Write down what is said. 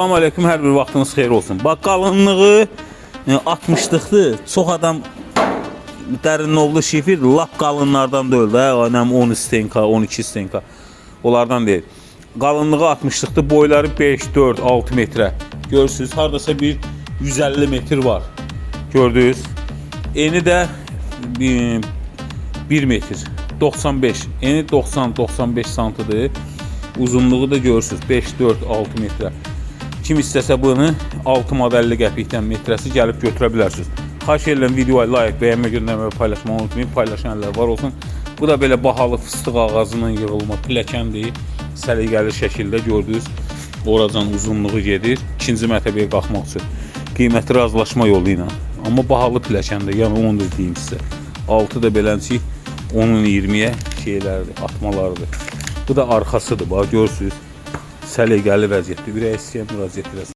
Salam aleyküm, hər bir vaxtınız xeyir olsun. Bax, qalınlığı 60'lıqdır. Çox adam dərinlovlu şifir, lap qalınlardan deyil də, 10 stenka, 12 stenka. Onlardan deyil. Qalınlığı 60'lıqdır, boyları 5, 4, 6 metrə. Görürsünüz, haradasa bir 150 metr var. Gördünüz. Eni də 1 metr, 95. Eni 90-95 santıdır. Uzunluğu da görürsünüz, 5, 4, 6 metrə. Kim istəsə bunu 6 modelli qəpikdən metrəsi gəlib götürə bilərsiniz. Xahiş edirəm videoya like, bəyənmə, göndərmə və paylaşmayı unutmayın. Paylaşanlar var olsun. Bu da belə bahalı fıstıq ağacından yığılma pilləkəndir. Səliqəli şəkildə gördünüz. Oracan uzunluğu gedir. İkinci mərtəbəyə qalxmaq üçün. Qiyməti razılaşma yolu ilə. Amma bahalı pilləkəndir. Yəni onu da deyim sizə. Altı da beləncik 10-un 20-yə şeylərdir, atmalardır. Bu da arxasıdır. Bax görürsünüz. Səliqəli vəziyyətdir. Ürək istəyən müraciət edəsiniz.